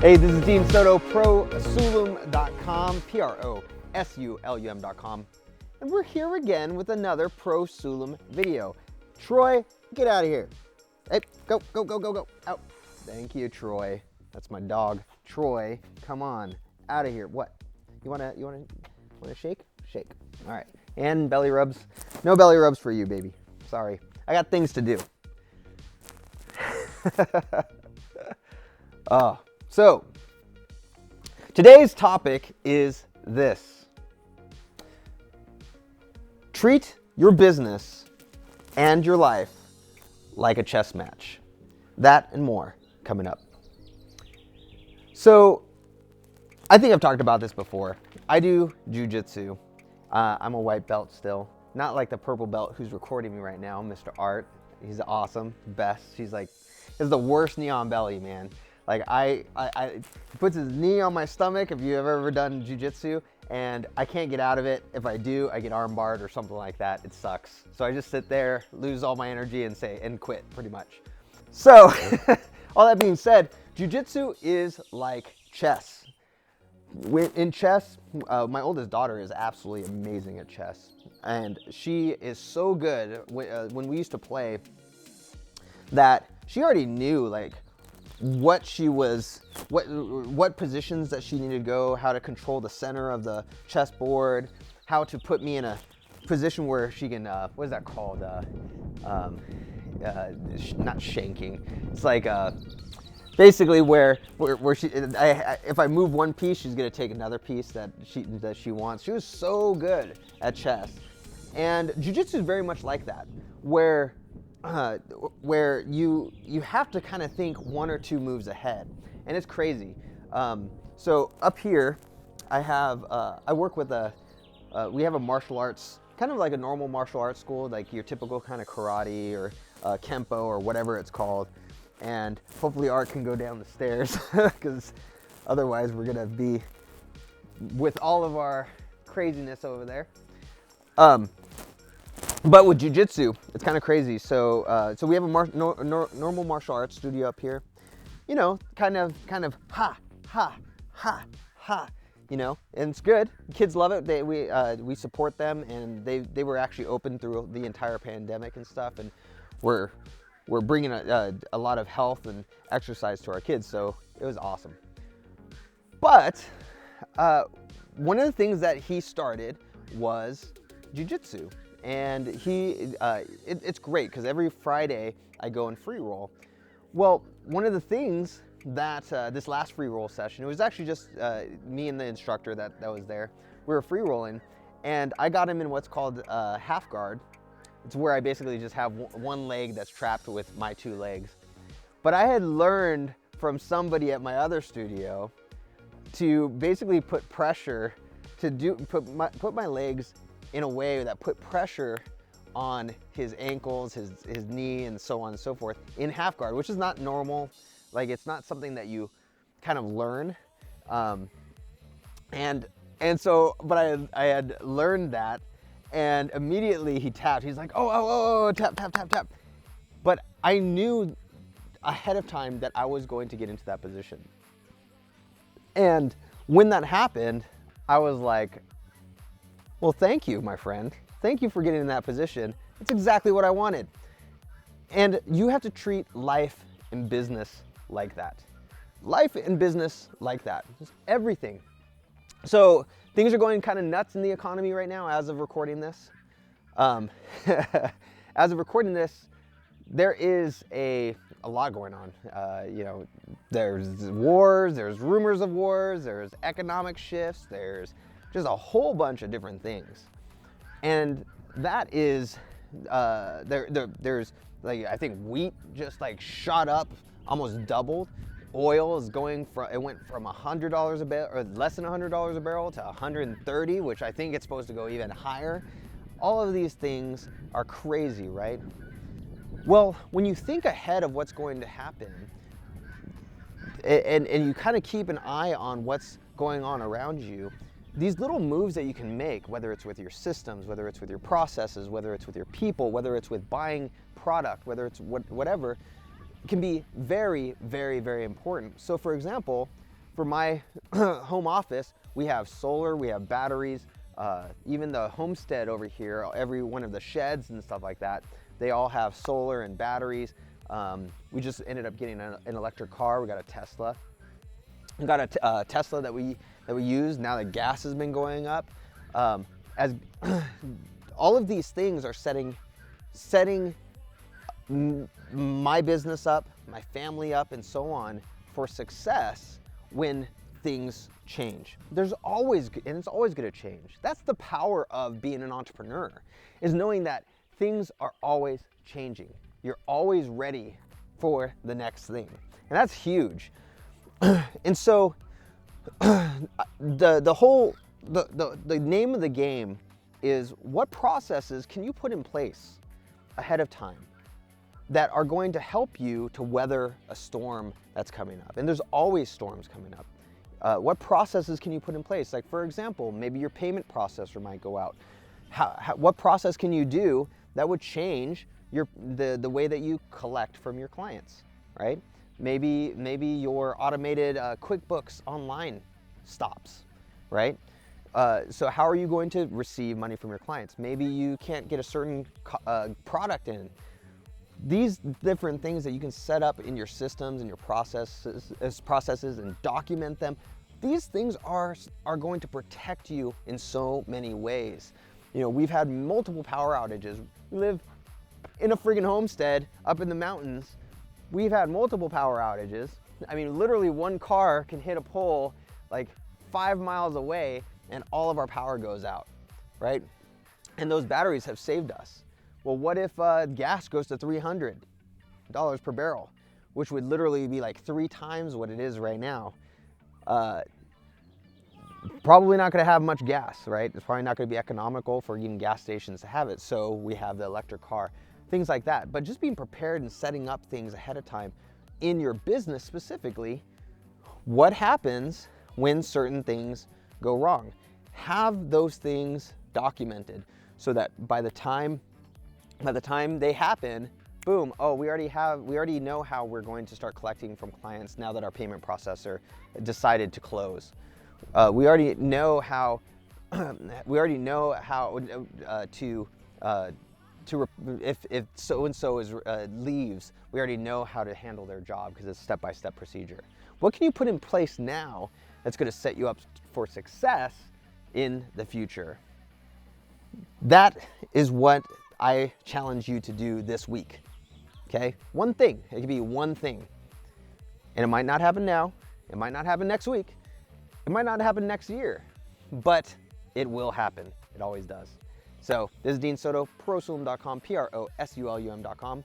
Hey, this is Dean Soto, ProSulum.com, ProSulum.com, and we're here again with another Pro Sulum video. Troy, get out of here. Hey, go, go, go, go, go, out. Thank you, Troy. That's my dog. Troy, come on, out of here. What? You wanna shake? Shake. All right. And belly rubs. No belly rubs for you, baby. Sorry. I got things to do. So, today's topic is this. Treat your business and your life like a chess match. That and more coming up. So, I think I've talked about this before. I do jujitsu. I'm a white belt still. Not like the purple belt who's recording me right now, Mr. Art. He's awesome, best. He's like, is the worst knee on belly, man. Like he puts his knee on my stomach if you've ever done jujitsu, and I can't get out of it. If I do, I get arm barred or something like that. It sucks. So I just sit there, lose all my energy and quit pretty much. So all that being said, jujitsu is like chess. In chess, my oldest daughter is absolutely amazing at chess, and she is so good when we used to play that she already knew like what positions that she needed to go, how to control the center of the chessboard, how to put me in a position where she can, what is that called? Not shanking. It's like basically where she, if I move one piece, she's gonna take another piece that she wants. She was so good at chess, and jiu-jitsu is very much like that, where you have to kind of think one or two moves ahead, and it's crazy. So up here, I work with we have a martial arts, kind of like a normal martial arts school, like your typical kind of karate or kempo or whatever it's called. And hopefully Art can go down the stairs because otherwise we're gonna be with all of our craziness over there. But with jiu-jitsu, it's kind of crazy. So we have a normal martial arts studio up here. You know, kind of ha, ha, ha, ha. You know, and it's good. Kids love it. We support them, and they were actually open through the entire pandemic and stuff, and we're bringing a lot of health and exercise to our kids, so it was awesome. But one of the things that he started was jiu-jitsu, and it's great because every Friday I go and free roll. Well, one of the things that this last free roll session, it was actually just me and the instructor that was there. We were free rolling, and I got him in what's called half guard. It's where I basically just have one leg that's trapped with my two legs. But I had learned from somebody at my other studio to basically put pressure put my legs in a way that put pressure on his ankles, his knee, and so on and so forth in half guard, which is not normal. Like, it's not something that you kind of learn. And so, but I had learned that. And immediately he tapped. He's like, oh, tap, tap, tap, tap. But I knew ahead of time that I was going to get into that position. And when that happened, I was like, well, thank you, my friend. Thank you for getting in that position. It's exactly what I wanted. And you have to treat life and business like that. Life and business like that. Just everything. So things are going kind of nuts in the economy right now as of recording this. As of recording this, there is a lot going on. You know, there's wars, there's rumors of wars, there's economic shifts, there's just a whole bunch of different things. And that is, there's like, I think wheat just like shot up, almost doubled. Oil is it went from $100 a barrel, or less than $100 a barrel, to $130, which I think it's supposed to go even higher. All of these things are crazy, right? Well, when you think ahead of what's going to happen, and you kind of keep an eye on what's going on around you, these little moves that you can make, whether it's with your systems, whether it's with your processes, whether it's with your people, whether it's with buying product, whether it's whatever, can be very, very, very important. So for example, for my home office, we have solar, we have batteries, even the homestead over here, every one of the sheds and stuff like that, they all have solar and batteries. We just ended up getting an electric car. We got a Tesla. We got a Tesla that we use now that gas has been going up. As all of these things are setting my business up, my family up, and so on for success when things change. There's always, and it's always going to change. That's the power of being an entrepreneur, is knowing that things are always changing. You're always ready for the next thing. And that's huge. And so the name of the game is, what processes can you put in place ahead of time that are going to help you to weather a storm that's coming up? And there's always storms coming up. What processes can you put in place? Like, for example, maybe your payment processor might go out. What process can you do that would change the way that you collect from your clients, right? Maybe your automated QuickBooks online stops, right? So how are you going to receive money from your clients? Maybe you can't get a certain product in. These different things that you can set up in your systems and your processes and document them, these things are going to protect you in so many ways. You know, we've had multiple power outages. We live in a freaking homestead up in the mountains. We've had multiple power outages. I mean, literally one car can hit a pole like 5 miles away and all of our power goes out, right? And those batteries have saved us. Well, what if gas goes to $300 per barrel, which would literally be like 3 times what it is right now? Probably not going to have much gas, right? It's probably not going to be economical for even gas stations to have it. So we have the electric car, things like that. But just being prepared and setting up things ahead of time in your business specifically, what happens when certain things go wrong? Have those things documented so that by the time they happen, boom, oh, we already know how we're going to start collecting from clients now that our payment processor decided to close. We already know how if so and so is leaves, we already know how to handle their job because it's step-by-step procedure. What can you put in place now that's going to set you up for success in the future? That is what I challenge you to do this week. Okay? One thing. It could be one thing. And it might not happen now. It might not happen next week. It might not happen next year. But it will happen. It always does. So, this is Dean Soto, prosulum.com, prosulum.com.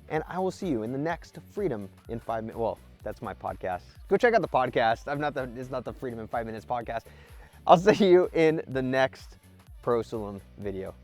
And I will see you in the next Freedom in 5 minutes. Well, that's my podcast. Go check out the podcast. It's not the Freedom in 5 minutes podcast. I'll see you in the next Pro Sulum video.